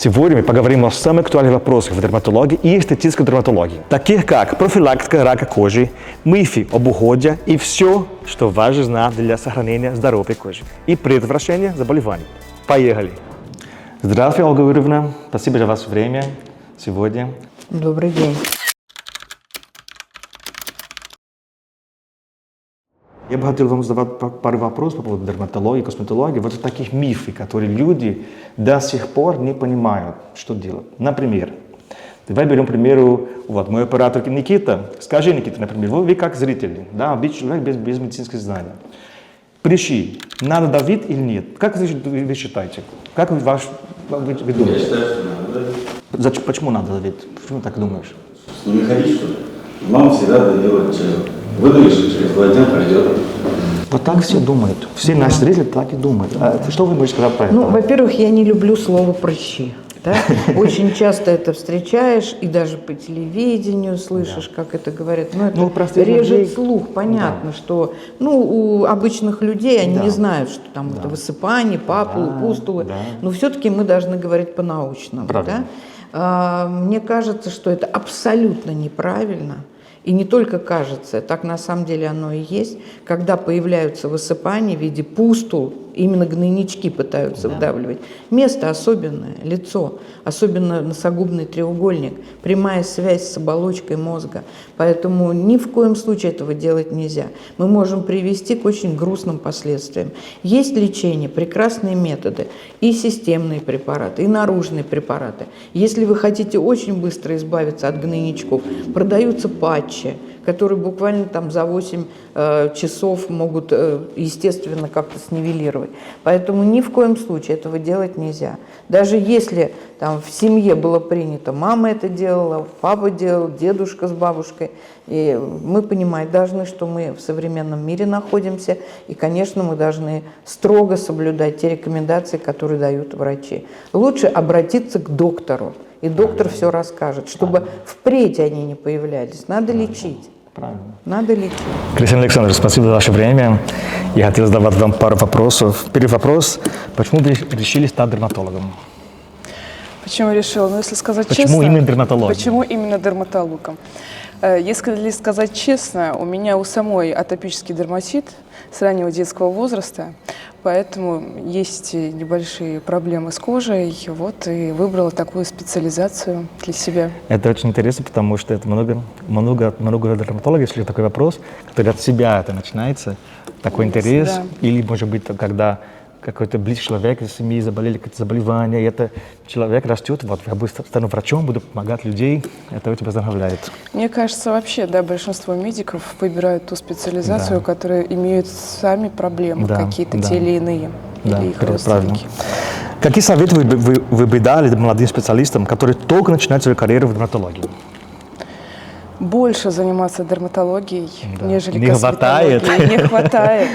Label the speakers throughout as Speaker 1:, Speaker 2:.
Speaker 1: Сегодня мы поговорим о самых актуальных вопросах в дерматологии и эстетической дерматологии, таких как профилактика рака кожи, мифы об уходе и все, что важно знать для сохранения здоровья кожи и предотвращения заболеваний. Поехали! Здравствуйте, Ольга Юрьевна. Спасибо за ваше время сегодня.
Speaker 2: Добрый день.
Speaker 1: Я бы хотел вам задавать пару вопросов по поводу дерматологии, косметологии. Вот таких мифов, которые люди до сих пор не понимают, что делать. Например, давай берем, к примеру, вот мой оператор Никита. Скажи, Никита, например, вы как зритель, да, обычный человек без медицинских знаний. Прыщи, надо давить или нет? Как вы считаете? Как вы думаете?
Speaker 3: Я считаю, что надо давить.
Speaker 1: Почему надо давить? Почему так думаешь?
Speaker 3: Не ходить, что ли? Мама всегда давила человек. Выдавишь, через 2 дня пройдет.
Speaker 1: Вот так все думают. Все наши зрители так и думают. А что вы можете сказать про это?
Speaker 2: Ну, во-первых, я не люблю слово «прыщи». Да? Очень часто это встречаешь, и даже по телевидению слышишь, как это говорят. Но это режет слух. Понятно, что у обычных людей они не знают, что там это высыпание, папулы, пустулы. Но все-таки мы должны говорить по-научному. Да? Мне кажется, что это абсолютно неправильно. И не только кажется, так на самом деле оно и есть, когда появляются высыпания в виде пустул, именно гнойнички пытаются выдавливать. Место особенное, лицо, особенно носогубный треугольник, прямая связь с оболочкой мозга. Поэтому ни в коем случае этого делать нельзя. Мы можем привести к очень грустным последствиям. Есть лечение, прекрасные методы, и системные препараты, и наружные препараты. Если вы хотите очень быстро избавиться от гнойничков, продаются патчи, которые буквально там за 8 часов могут, естественно, как-то снивелировать. Поэтому ни в коем случае этого делать нельзя. Даже если там в семье было принято, мама это делала, папа делал, дедушка с бабушкой, и мы понимать должны, что мы в современном мире находимся, и, конечно, мы должны строго соблюдать те рекомендации, которые дают врачи. Лучше обратиться к доктору, и доктор все расскажет, чтобы впредь они не появлялись. Надо лечить.
Speaker 1: Правильно.
Speaker 2: Надо лечить.
Speaker 1: Кристина Александровна, спасибо за ваше время. Я хотел задавать вам пару вопросов. Первый вопрос. Почему вы решили стать дерматологом?
Speaker 4: Почему решила? Ну, если сказать честно...
Speaker 1: Почему именно дерматологом?
Speaker 4: Почему именно дерматологом? Если сказать честно, у меня у самой атопический дерматит с раннего детского возраста, поэтому есть небольшие проблемы с кожей, вот, и выбрала такую специализацию для себя.
Speaker 1: Это очень интересно, потому что это много дерматологов, если такой вопрос, который от себя это начинается, такой интерес, или, может быть, когда какой-то близкий человек из семьи заболели, какое-то заболевание, и это человек растет, вот, я стану врачом, буду помогать людей, это очень вдохновляет.
Speaker 4: Мне кажется, вообще, да, большинство медиков выбирают ту специализацию, которая имеют сами проблемы какие-то, те или иные, или их родственники.
Speaker 1: Правильно. Какие советы вы бы дали молодым специалистам, которые только начинают свою карьеру в дерматологии?
Speaker 4: Больше заниматься дерматологией, нежели
Speaker 1: не
Speaker 4: косметологией.
Speaker 1: хватает.
Speaker 4: Не хватает.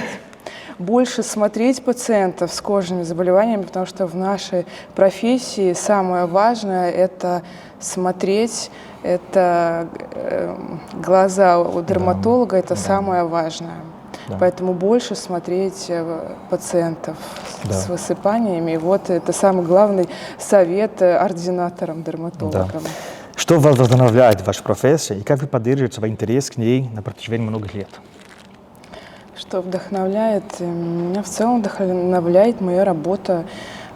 Speaker 4: Больше смотреть пациентов с кожными заболеваниями, потому что в нашей профессии самое важное – это смотреть, это глаза у дерматолога, это самое важное. Поэтому больше смотреть пациентов с высыпаниями. Вот это самый главный совет ординаторам-дерматологам.
Speaker 1: Что вас вдохновляет в вашей профессии и как вы поддерживаете свой интерес к ней на протяжении многих лет?
Speaker 4: Что вдохновляет? Меня в целом вдохновляет моя работа,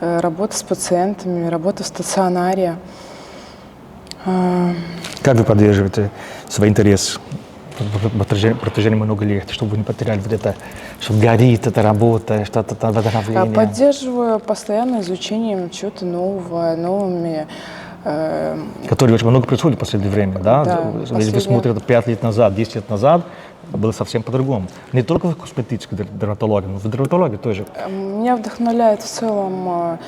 Speaker 4: работа с пациентами, работа в стационаре.
Speaker 1: Как вы поддерживаете свой интерес в протяжении многих лет, чтобы вы не потеряли вот это, что горит эта работа, что-то там вдохновление?
Speaker 4: Поддерживаю постоянно изучением чего-то нового, новыми.
Speaker 1: Которые очень много происходит в последнее время, да? Если вы смотрите 5 лет назад, 10 лет назад, было совсем по-другому. Не только в косметической дерматологии, но в дерматологии тоже.
Speaker 4: Меня вдохновляет в целом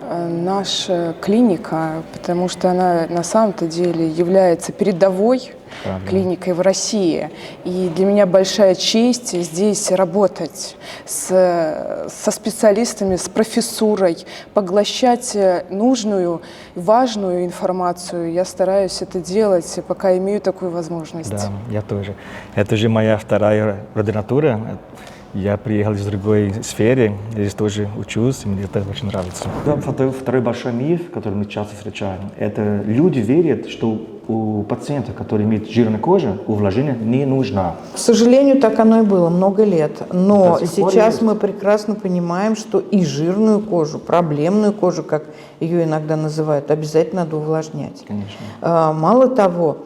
Speaker 4: наша клиника, потому что она на самом-то деле является передовой клиникой в России. И для меня большая честь здесь работать со специалистами, с профессурой, поглощать нужную, важную информацию. Я стараюсь это делать, пока имею такую возможность.
Speaker 1: Да, я тоже. Это же моя вторая ординатура. Я приехал из другой сферы, я здесь тоже учусь, и мне это очень нравится. Да, второй большой миф, который мы часто встречаем, это люди верят, что у пациента, который имеет жирную кожу, увлажнение не нужно.
Speaker 2: К сожалению, так оно и было много лет. Но
Speaker 1: До сих пор
Speaker 2: сейчас
Speaker 1: есть.
Speaker 2: мы прекрасно понимаем, что и жирную кожу, проблемную кожу, как ее иногда называют, обязательно надо увлажнять.
Speaker 1: Конечно.
Speaker 2: Мало того,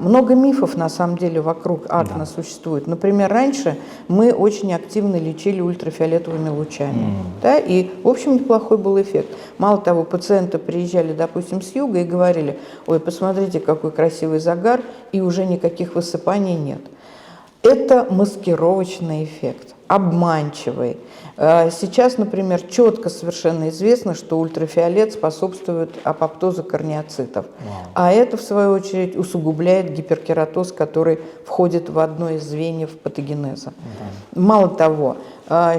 Speaker 2: много мифов на самом деле вокруг акне существует. Например, раньше мы очень активно лечили ультрафиолетовыми лучами. Да, и, в общем, неплохой был эффект. Мало того, пациенты приезжали, допустим, с юга и говорили: ой, посмотрите, какой красивый загар, и уже никаких высыпаний нет. Это маскировочный эффект, обманчивый. Сейчас, например, четко совершенно известно, что ультрафиолет способствует апоптозу корнеоцитов. А это, в свою очередь, усугубляет гиперкератоз, который входит в одно из звеньев патогенеза. Мало того,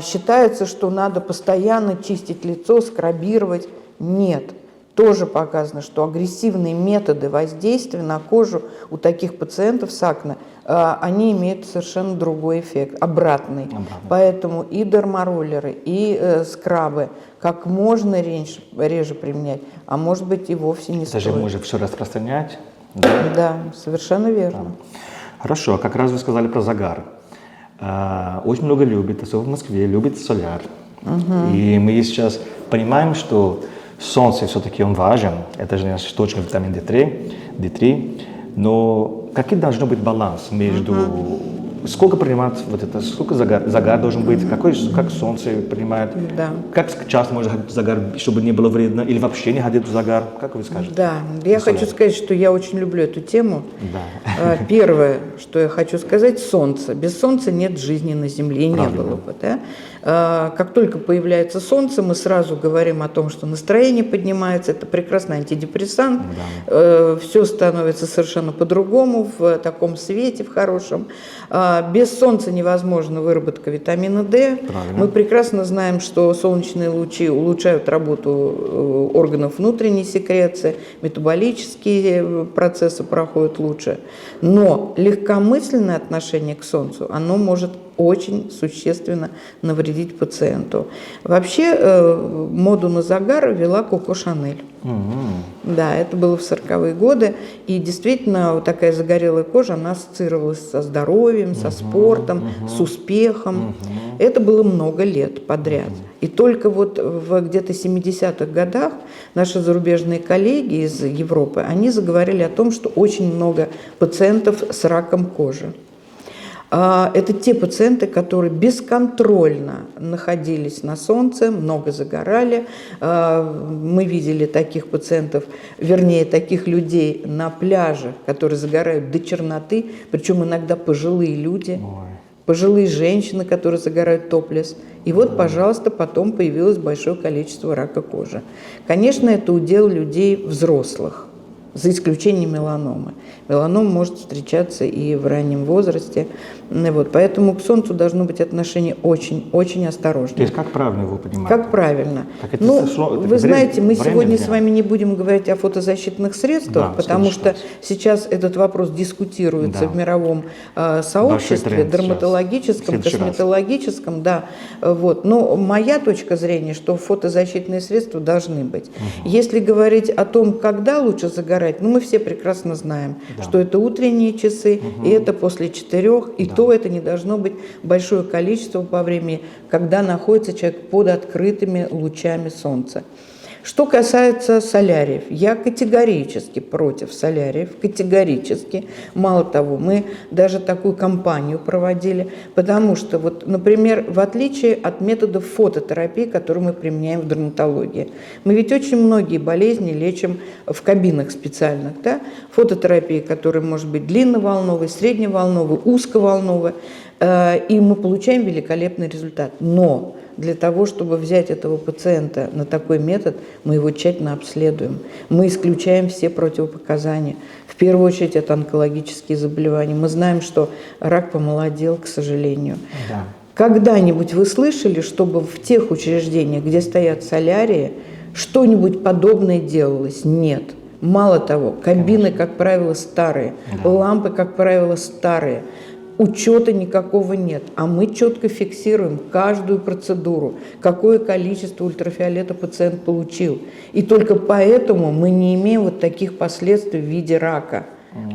Speaker 2: считается, что надо постоянно чистить лицо, скрабировать. Нет. Тоже показано, что агрессивные методы воздействия на кожу у таких пациентов с акне, они имеют совершенно другой эффект, обратный. Поэтому и дермороллеры, и скрабы как можно реже применять, а может быть и вовсе не стоит.
Speaker 1: Даже можно все распространять.
Speaker 2: Да, совершенно верно.
Speaker 1: Хорошо, как раз вы сказали про загар. Очень много любят, особенно в Москве, любят соляр. И мы сейчас понимаем, что солнце все-таки он важен, это же наш источник витамина D3, но какой должен быть баланс между сколько принимать вот это, сколько загар должен быть, как солнце принимает, как часто можно ходить в загар, чтобы не было вредно, или вообще не ходить в загар, как вы скажете?
Speaker 2: Да, я хочу сказать, что я очень люблю эту тему. Первое, что я хочу сказать, солнце. Без солнца нет жизни на Земле, и не было бы. Да? Как только появляется солнце, мы сразу говорим о том, что настроение поднимается, это прекрасный антидепрессант, все становится совершенно по-другому, в таком свете, в хорошем. Без солнца невозможна выработка витамина D. Мы прекрасно знаем, что солнечные лучи улучшают работу органов внутренней секреции, метаболические процессы проходят лучше. Но легкомысленное отношение к солнцу, оно может очень существенно навредить пациенту. Вообще моду на загар вела Коко Шанель. Да, это было в 40-е годы. И действительно, вот такая загорелая кожа, она ассоциировалась со здоровьем, со спортом, с успехом. Это было много лет подряд. И только вот в где-то 70-х годах наши зарубежные коллеги из Европы, они заговорили о том, что очень много пациентов с раком кожи. Это те пациенты, которые бесконтрольно находились на солнце, много загорали. Мы видели таких пациентов, вернее, таких людей на пляже, которые загорают до черноты, причем иногда пожилые люди, пожилые женщины, которые загорают топлес. И вот, пожалуйста, потом появилось большое количество рака кожи. Конечно, это удел людей взрослых, за исключением меланомы. Меланома может встречаться и в раннем возрасте. Вот. Поэтому к солнцу должно быть отношение очень-очень осторожное.
Speaker 1: То есть как правильно его понимать?
Speaker 2: Как правильно? Вы знаете, мы сегодня с вами не будем говорить о фотозащитных средствах, потому что сейчас этот вопрос дискутируется в мировом сообществе, дерматологическом, косметологическом. Да, вот. Но моя точка зрения, что фотозащитные средства должны быть. Если говорить о том, когда лучше загорать, мы все прекрасно знаем, что это утренние часы, и это после 4, и то это не должно быть большое количество по времени, когда находится человек под открытыми лучами солнца. Что касается соляриев, я категорически против соляриев, категорически. Мало того, мы даже такую кампанию проводили, потому что, вот, например, в отличие от методов фототерапии, которые мы применяем в дерматологии, мы ведь очень многие болезни лечим в кабинах специальных. Да? Фототерапия, которая может быть длинноволновой, средневолновой, узковолновой, и мы получаем великолепный результат. Но для того, чтобы взять этого пациента на такой метод, мы его тщательно обследуем. Мы исключаем все противопоказания. В первую очередь это онкологические заболевания. Мы знаем, что рак помолодел, к сожалению. Да. Когда-нибудь вы слышали, чтобы в тех учреждениях, где стоят солярии, что-нибудь подобное делалось? Нет. Мало того, кабины, как правило, старые, лампы, как правило, старые. учета никакого нет, а мы четко фиксируем каждую процедуру, какое количество ультрафиолета пациент получил. И только поэтому мы не имеем вот таких последствий в виде рака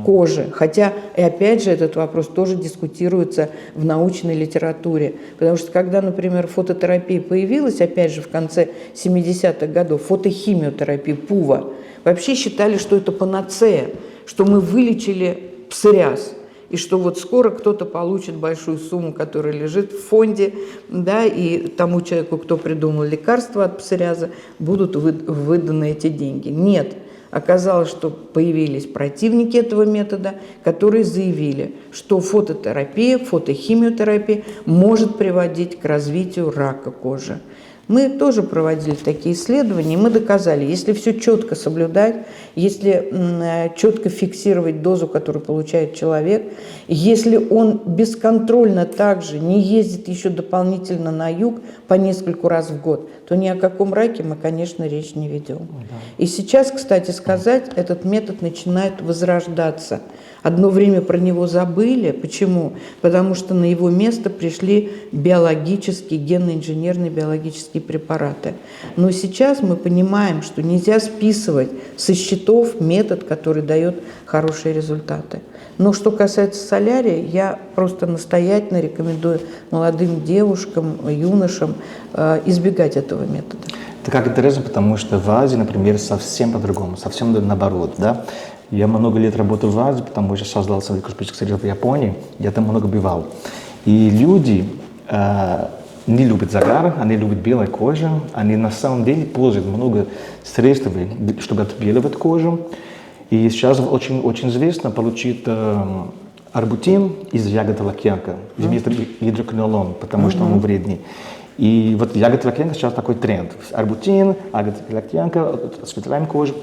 Speaker 2: кожи. Хотя, и опять же, этот вопрос тоже дискутируется в научной литературе. Потому что, когда, например, фототерапия появилась, опять же, в конце 70-х годов, фотохимиотерапия, ПУВА, вообще считали, что это панацея, что мы вылечили псориаз. И что вот скоро кто-то получит большую сумму, которая лежит в фонде, да, и тому человеку, кто придумал лекарства от псориаза, будут выданы эти деньги. Нет. Оказалось, что появились противники этого метода, которые заявили, что фототерапия, фотохимиотерапия может приводить к развитию рака кожи. Мы тоже проводили такие исследования, и мы доказали, если все четко соблюдать, если четко фиксировать дозу, которую получает человек, если он бесконтрольно также не ездит еще дополнительно на юг по нескольку раз в год, то ни о каком раке мы, конечно, речь не ведем. И сейчас, кстати сказать, этот метод начинает возрождаться. Одно время про него забыли. Почему? Потому что на его место пришли биологические, генно-инженерные биологические препараты. Но сейчас мы понимаем, что нельзя списывать со счетов метод, который дает хорошие результаты. Но что касается солярия, я просто настоятельно рекомендую молодым девушкам, юношам избегать этого метода.
Speaker 1: Это как интересно, потому что в Азии, например, совсем по-другому, совсем наоборот, да. Я много лет работал в Азии, потому что создал свой косметический сервис в Японии, я там много бывал. И люди не любят загар, они любят белую кожу, они на самом деле пользуют много средств, чтобы отбеливать кожу. И сейчас очень известно получить арбутин из ягоды лакьянка, вместо гидрокинолон, потому что он вредный. И вот ягода лакьянка сейчас такой тренд. Арбутин, ягода лакьянка, осветляем кожу.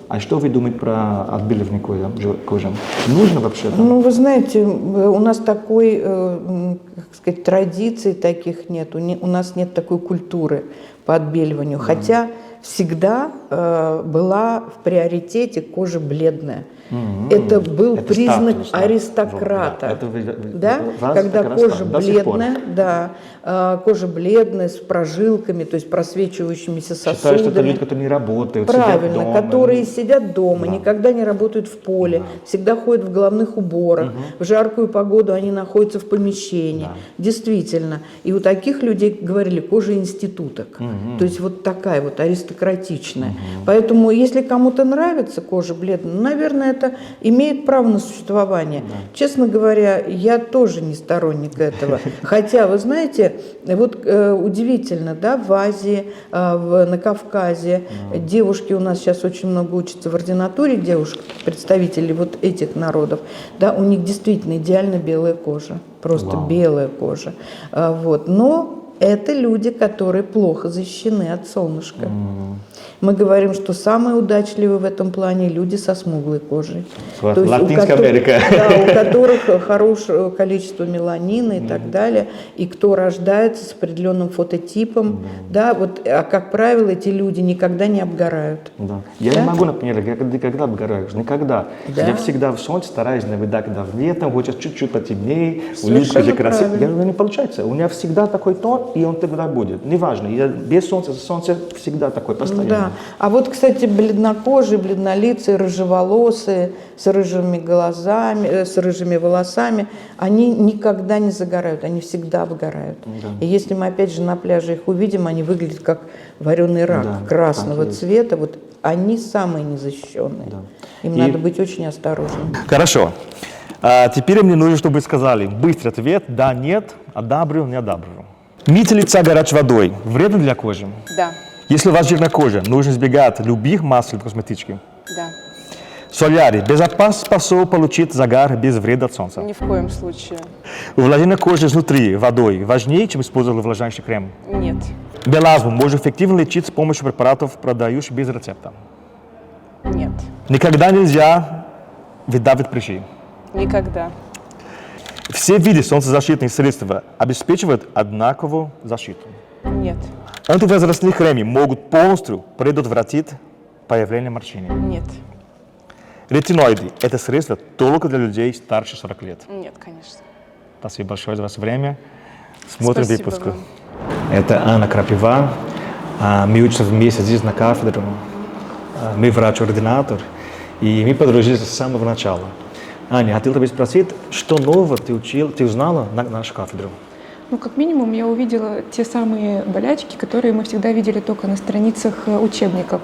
Speaker 1: А что вы думаете про отбеливание кожи? Нужно вообще?
Speaker 2: Ну, вы знаете, у нас такой, как сказать, традиций таких нет. У нас нет такой культуры по отбеливанию. Хотя всегда была в приоритете кожа бледная. Это был признак аристократа. Да? Когда кожа бледная, да, кожа бледная, с прожилками, то есть просвечивающимися сосудами.
Speaker 1: Считаю, что это люди, которые не работают,
Speaker 2: правильно,
Speaker 1: сидят дома.
Speaker 2: которые сидят дома, никогда не работают в поле, всегда ходят в головных уборах, в жаркую погоду они находятся в помещении. Действительно. И у таких людей, говорили, кожа институток. То есть вот такая вот аристократичная. Поэтому, если кому-то нравится кожа бледная, наверное, это имеет право на существование. Честно говоря, я тоже не сторонник этого. Хотя, вы знаете, вот удивительно, да, в Азии, на Кавказе девушки у нас сейчас очень много учатся в ординатуре, девушек, представителей вот этих народов, да, у них действительно идеально белая кожа, просто белая кожа. Вот. Но это люди, которые плохо защищены от солнышка. Мы говорим, что самые удачливые в этом плане люди со смуглой кожей.
Speaker 1: То есть Латинская Америка.
Speaker 2: Да, у которых хорошее количество меланина и так далее, и кто рождается с определенным фототипом. Да, вот, а как правило, эти люди никогда не обгорают.
Speaker 1: Да. Я не могу, например, когда обгораешь, никогда.
Speaker 2: Да.
Speaker 1: Я всегда в солнце стараюсь навидать, когда летом, хочется чуть-чуть потемнее,
Speaker 2: Совершенно
Speaker 1: красиво.
Speaker 2: правильно.
Speaker 1: Не получается. У меня всегда такой тон, и он тогда будет. Неважно, я без солнца, солнце всегда такой, постоянно.
Speaker 2: Да. А вот, кстати, бледнокожие, бледнолицые, рыжеволосые, с рыжими глазами, с рыжими волосами, они никогда не загорают, они всегда обгорают.
Speaker 1: Да.
Speaker 2: И если мы опять же на пляже их увидим, они выглядят как вареный рак красного цвета. Вот они самые незащищенные.
Speaker 1: Да.
Speaker 2: Им надо быть очень осторожным.
Speaker 1: Хорошо. А теперь мне нужно, чтобы вы сказали быстрый ответ: да, нет, одобрю, не одобрю. Мыть лица горячей водой вредно для кожи?
Speaker 4: Да.
Speaker 1: Если у вас жирная кожа, нужно избегать любых масел косметических.
Speaker 4: Да.
Speaker 1: Солярий безопасно способен получить загар без вреда от солнца.
Speaker 4: Ни в коем случае.
Speaker 1: Увлажнение кожи изнутри водой важнее, чем использовать увлажняющий крем.
Speaker 4: Нет.
Speaker 1: Мелазму можно эффективно лечить с помощью препаратов, продающих без рецепта.
Speaker 4: Нет.
Speaker 1: Никогда нельзя выдавить прыщи.
Speaker 4: Никогда.
Speaker 1: Все виды солнцезащитных средств обеспечивают одинаковую защиту.
Speaker 4: Нет.
Speaker 1: Антивозрастные кремы могут полностью предотвратить появление морщин.
Speaker 4: Нет.
Speaker 1: Ретиноиды – это средство только для людей старше 40 лет.
Speaker 4: Нет, конечно.
Speaker 1: Спасибо большое за ваше время. Смотрим
Speaker 4: Спасибо
Speaker 1: выпуск.
Speaker 4: вам.
Speaker 1: Это Анна Крапива. Мы учимся вместе здесь на кафедре. Мы врач-ординатор. И мы подружились с самого начала. Аня, хотел тебя спросить, что нового ты узнала на нашу кафедру?
Speaker 5: Ну, как минимум, я увидела те самые болячки, которые мы всегда видели только на страницах учебников.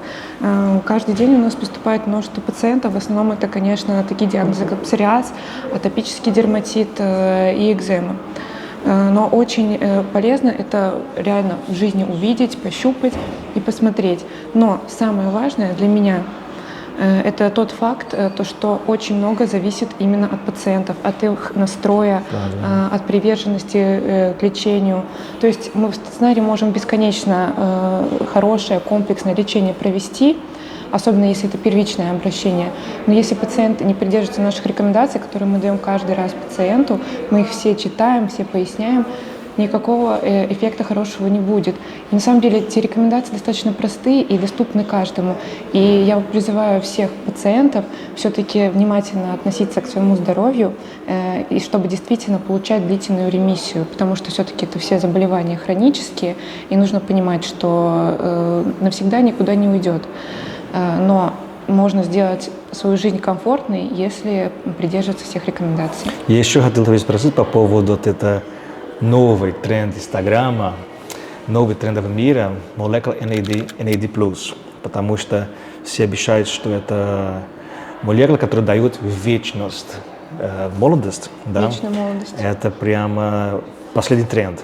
Speaker 5: Каждый день у нас поступает множество пациентов. В основном это, конечно, такие диагнозы, как псориаз, атопический дерматит и экзема. Но очень полезно это реально в жизни увидеть, пощупать и посмотреть. Но самое важное для меня это тот факт, то, что очень много зависит именно от пациентов, от их настроя, от приверженности к лечению. То есть мы в стационаре можем бесконечно хорошее комплексное лечение провести, особенно если это первичное обращение. Но если пациент не придерживается наших рекомендаций, которые мы даем каждый раз пациенту, мы их все читаем, все поясняем, никакого эффекта хорошего не будет. И на самом деле эти рекомендации достаточно простые и доступны каждому. И я призываю всех пациентов все-таки внимательно относиться к своему здоровью, и чтобы действительно получать длительную ремиссию, потому что все-таки это все заболевания хронические, и нужно понимать, что навсегда никуда не уйдет. Но можно сделать свою жизнь комфортной, если придерживаться всех рекомендаций.
Speaker 1: Я еще хотел тебя спросить по поводу вот этого новый тренд Инстаграма, новый тренд мира, Molecular NAD+, потому что все обещают, что это молекула, которая дает вечность, молодость. Да?
Speaker 5: Вечная молодость.
Speaker 1: Это прямо последний тренд.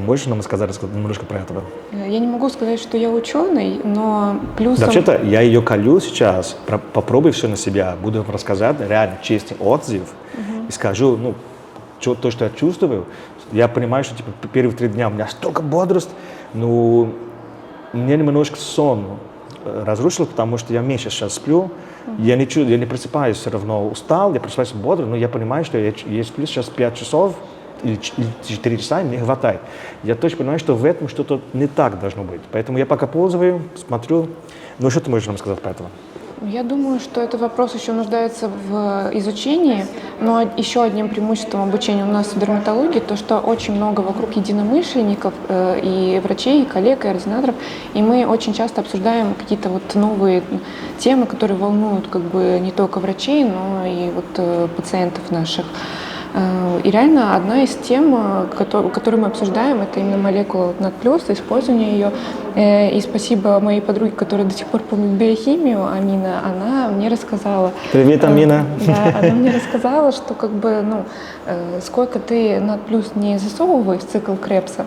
Speaker 1: Можешь нам сказать немножко про это?
Speaker 5: Я не могу сказать, что я ученый, но плюсом...
Speaker 1: Да, вообще-то я ее колю сейчас, попробую все на себя, буду вам рассказать реально честный отзыв и скажу, то, что я чувствую. Я понимаю, что первые 3 дня у меня столько бодрость, но мне немножко сон разрушил, потому что я меньше сейчас сплю, я не просыпаюсь все равно устал, я просыпаюсь бодро, но я понимаю, что я сплю сейчас 5 часов или 4 часа, и мне хватает. Я точно понимаю, что в этом что-то не так должно быть. Поэтому я пока пользую, смотрю. Ну, что ты можешь нам сказать про это?
Speaker 5: Я думаю, что этот вопрос еще нуждается в изучении, но еще одним преимуществом обучения у нас в дерматологии то, что очень много вокруг единомышленников и врачей, и коллег, и ординаторов, и мы очень часто обсуждаем какие-то вот новые темы, которые волнуют как бы не только врачей, но и вот пациентов наших. И реально одна из тем, которую мы обсуждаем, это именно молекула NAD+, использование ее. И спасибо моей подруге, которая до сих пор помнит биохимию, Амина, она мне рассказала.
Speaker 1: Привет, Амина.
Speaker 5: Да, она мне рассказала, что как бы, сколько ты NAD+ не засовываешь в цикл Кребса,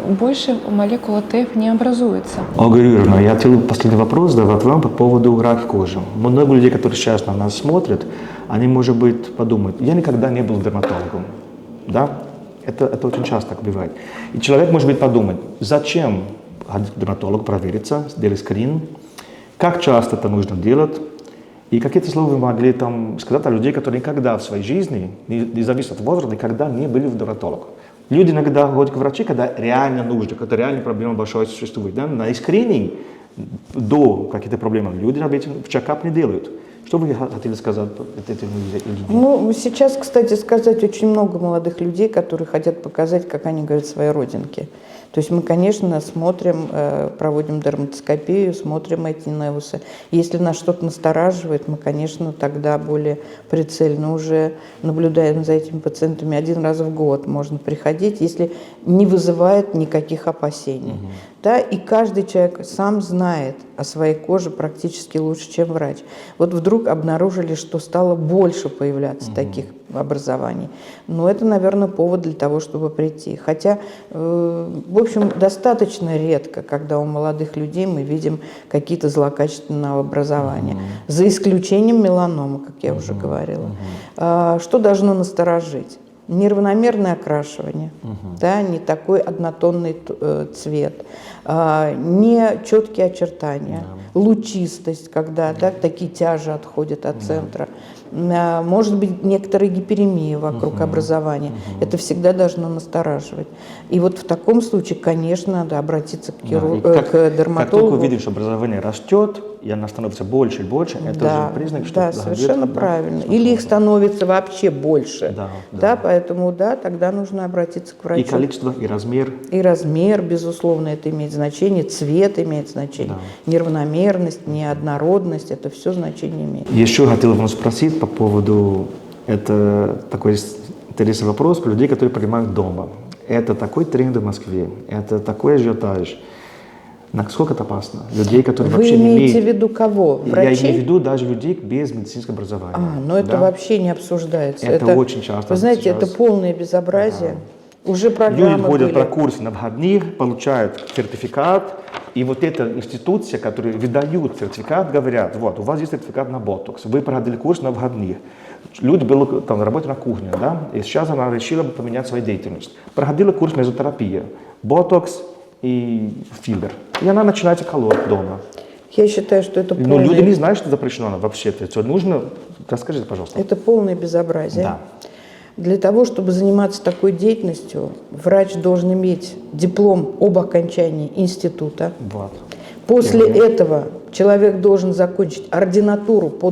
Speaker 5: больше молекула ТФ не образуется.
Speaker 1: Ольга Юрьевна, я хотел последний вопрос задать вам по поводу рака кожи. Много людей, которые сейчас на нас смотрят, они, может быть, подумают, я никогда не был дерматологом. Да? Это очень часто так бывает. И человек, может быть, подумает, зачем ходить к дерматологу, провериться, сделать скрин, как часто это нужно делать, и какие-то слова вы могли там сказать о людей, которые никогда в своей жизни, не зависит от возраста, никогда не были в дерматологе. Люди иногда ходят к врачу, когда реально нужно, когда реально проблема большая существует. Да? На скрининг до каких-то проблем люди обычно в чекап не делают. Что вы хотели сказать этим людям?
Speaker 2: Сейчас, кстати, сказать, очень много молодых людей, которые хотят показать, как они говорят, свои родинки. То есть мы, конечно, смотрим, проводим дерматоскопию, смотрим эти невусы. Если нас что-то настораживает, мы, конечно, тогда более прицельно уже наблюдаем за этими пациентами 1 раз в год. Можно приходить, если не вызывает никаких опасений. Да? И каждый человек сам знает о своей коже практически лучше, чем врач. Вот вдруг обнаружили, что стало больше появляться таких образований. Но это, наверное, повод для того, чтобы прийти. Хотя, в общем, достаточно редко, когда у молодых людей мы видим какие-то злокачественные образования. За исключением меланомы, как я уже говорила. Что должно насторожить? Неравномерное окрашивание, да, не такой однотонный цвет, не четкие очертания, лучистость, когда такие тяжи отходят от центра, может быть некоторая гиперемия вокруг образования. Это всегда должно настораживать. И вот в таком случае, конечно, надо обратиться к дерматологу.
Speaker 1: Как только увидишь, что образование растет, и она становится больше и больше, это
Speaker 2: Да,
Speaker 1: же признак, что
Speaker 2: да,
Speaker 1: благодетель,
Speaker 2: совершенно
Speaker 1: да,
Speaker 2: правильно.
Speaker 1: что
Speaker 2: Или их
Speaker 1: это-
Speaker 2: становится вообще больше.
Speaker 1: Да, да.
Speaker 2: Да, поэтому, да, тогда нужно обратиться к
Speaker 1: И
Speaker 2: врачу.
Speaker 1: количество, и размер.
Speaker 2: И размер, безусловно, это имеет значение, цвет имеет значение, неравномерность, неоднородность, это все значение имеет.
Speaker 1: Еще хотел вас спросить по поводу, это такой интересный вопрос про людей, которые принимают дома. Это такой тренд в Москве, это такой ажиотаж. Насколько это опасно? Людей, которые
Speaker 2: Вы
Speaker 1: вообще не
Speaker 2: имеете в
Speaker 1: имеют...
Speaker 2: виду кого?
Speaker 1: Я
Speaker 2: Врачей?
Speaker 1: имею в виду даже людей без медицинского образования.
Speaker 2: Но это
Speaker 1: Да?
Speaker 2: вообще не обсуждается.
Speaker 1: Это очень часто
Speaker 2: Вы знаете,
Speaker 1: сейчас.
Speaker 2: это полное безобразие. Уже программы
Speaker 1: Люди ходят
Speaker 2: были.
Speaker 1: про курсы на выходных, получают сертификат, и вот эта институция, которая выдают сертификат, говорят, вот, у вас есть сертификат на ботокс, вы проходили курс на выходных. Люди были там на работе на кухне, да, и сейчас она решила поменять свою деятельность. Проходила курс мезотерапии, ботокс и филлер. И она начинает колоть дома.
Speaker 2: Я считаю, что это
Speaker 1: Но
Speaker 2: полное,
Speaker 1: люди не знают, что запрещено вообще-то. Это нужно... Расскажите, пожалуйста.
Speaker 2: это полное безобразие.
Speaker 1: Да.
Speaker 2: Для того, чтобы заниматься такой деятельностью, врач должен иметь диплом об окончании института.
Speaker 1: Вот.
Speaker 2: После этого человек должен закончить ординатуру по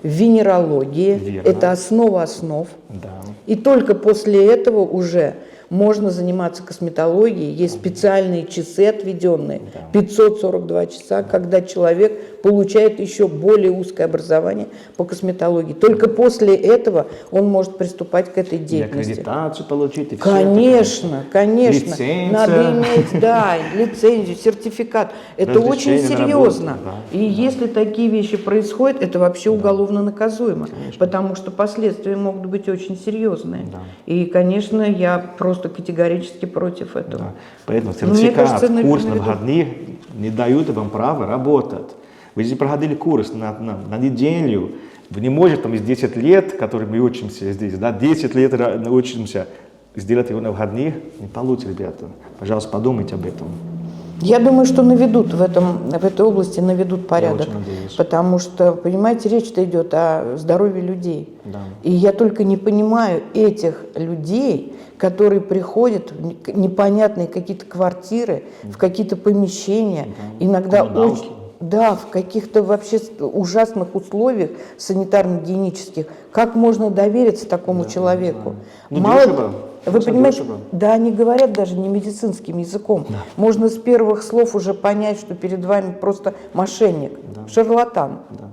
Speaker 2: дерматовенерологии.
Speaker 1: Верно.
Speaker 2: Это основа основ.
Speaker 1: Да.
Speaker 2: И только после этого уже можно заниматься косметологией. Есть специальные часы отведенные, 542 часа, когда человек получает еще более узкое образование по косметологии. Только после этого он может приступать к этой
Speaker 1: И
Speaker 2: деятельности.
Speaker 1: аккредитацию получить, и все
Speaker 2: Конечно, конечно.
Speaker 1: Лицензия.
Speaker 2: Надо иметь, да, лицензию, сертификат. Это очень
Speaker 1: Разрешение на
Speaker 2: серьезно.
Speaker 1: работу, да.
Speaker 2: И если такие вещи происходят, это вообще уголовно наказуемо. Потому что последствия могут быть очень серьезные. И, конечно, я просто категорически против этого.
Speaker 1: Да. Поэтому
Speaker 2: Ну, мне
Speaker 1: сертификат,
Speaker 2: кажется,
Speaker 1: курс на
Speaker 2: наведу.
Speaker 1: выходных не дают вам права работать. Вы если проходили курс на неделю, вы не можете там из 10 лет, которые мы учимся здесь, да, 10 лет учимся, сделать его на выходных, не получится, ребята. Пожалуйста, подумайте об этом.
Speaker 2: Я думаю, что наведут в этой области наведут порядок.
Speaker 1: очень надеюсь.
Speaker 2: Потому что, понимаете, речь-то идет о здоровье людей.
Speaker 1: Да.
Speaker 2: И я только не понимаю этих людей, которые приходят в непонятные какие-то квартиры, в какие-то помещения, иногда
Speaker 1: коммуналки.
Speaker 2: очень... Да, в каких-то вообще ужасных условиях санитарно-гигиенических. Как можно довериться такому человеку?
Speaker 1: Ну, дешево.
Speaker 2: Вы
Speaker 1: Просто
Speaker 2: понимаете,
Speaker 1: дешево.
Speaker 2: да, они говорят даже не медицинским языком. Можно с первых слов уже понять, что перед вами просто мошенник, шарлатан.
Speaker 1: Да.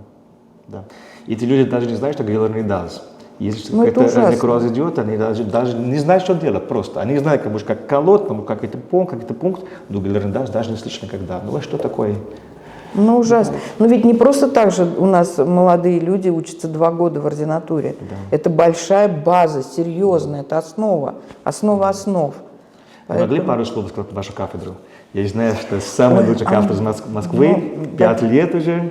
Speaker 1: Да. И эти люди даже не знают, что гиалуронидаз. Если
Speaker 2: Ну, это
Speaker 1: какой-то
Speaker 2: ужасно.
Speaker 1: некроз идет, они даже не знают, что делать просто. Они знают, как колоть, там, какой-то пункт, но гиалуронидаз даже не слышно никогда. Ну, а что такое?
Speaker 2: Ну, ужасно. Но ведь не просто так же у нас молодые люди учатся 2 года в ординатуре. Это большая база, серьезная, это основа основ.
Speaker 1: Вы могли пару слов сказать про вашу кафедру? Я знаю, что это самая лучшая кафедра из Москвы, 5 лет уже.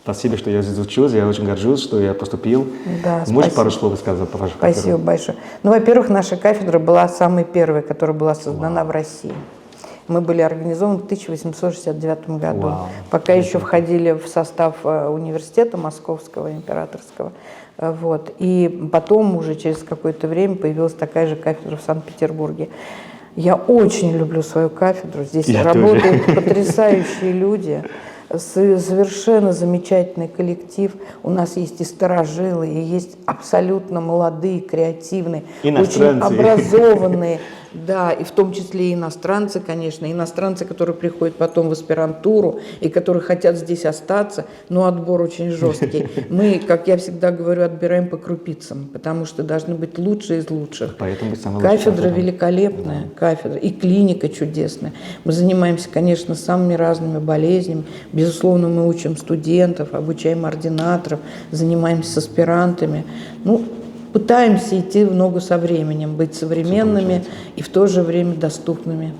Speaker 1: Спасибо, что я здесь учился, я очень горжусь, что я поступил.
Speaker 2: Да,
Speaker 1: Можете
Speaker 2: спасибо.
Speaker 1: пару слов сказать по вашей кафедре?
Speaker 2: Спасибо большое. Ну, во-первых, наша кафедра была самой первой, которая была создана в России. Мы были организованы в 1869 году,
Speaker 1: Вау.
Speaker 2: пока еще входили в состав университета Московского, императорского. Вот. И потом уже через какое-то время появилась такая же кафедра в Санкт-Петербурге. Я очень люблю свою кафедру. Здесь
Speaker 1: Я
Speaker 2: работают потрясающие люди. Совершенно замечательный коллектив. У нас есть и старожилы, и есть абсолютно молодые, креативные, очень
Speaker 1: Иностранцы.
Speaker 2: образованные. Да, и в том числе и иностранцы, конечно, иностранцы, которые приходят потом в аспирантуру и которые хотят здесь остаться, но отбор очень жесткий. Мы, как я всегда говорю, отбираем по крупицам, потому что должны быть лучшие из лучших.
Speaker 1: Поэтому самая лучшая
Speaker 2: Кафедра великолепная, кафедра, и клиника чудесная. Мы занимаемся, конечно, самыми разными болезнями. Безусловно, мы учим студентов, обучаем ординаторов, занимаемся с аспирантами. Ну, пытаемся идти в ногу со временем, быть современными и в то же время доступными.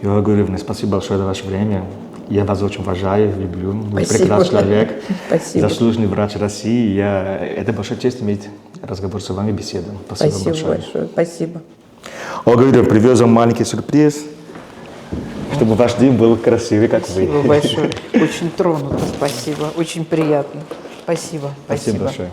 Speaker 1: Юлия Гурьевна, спасибо большое за ваше время. Я вас очень уважаю, люблю. Вы
Speaker 2: Спасибо.
Speaker 1: прекрасный человек,
Speaker 2: Спасибо.
Speaker 1: заслуженный врач России. Это большая честь иметь разговор с вами, беседу. Спасибо,
Speaker 2: Большое. Спасибо.
Speaker 1: Ольга Юрьевна, привез вам маленький сюрприз, чтобы ваш день был красивый, как вы.
Speaker 2: Спасибо большое. Очень тронуто, спасибо. Очень приятно. Спасибо.
Speaker 1: Спасибо большое.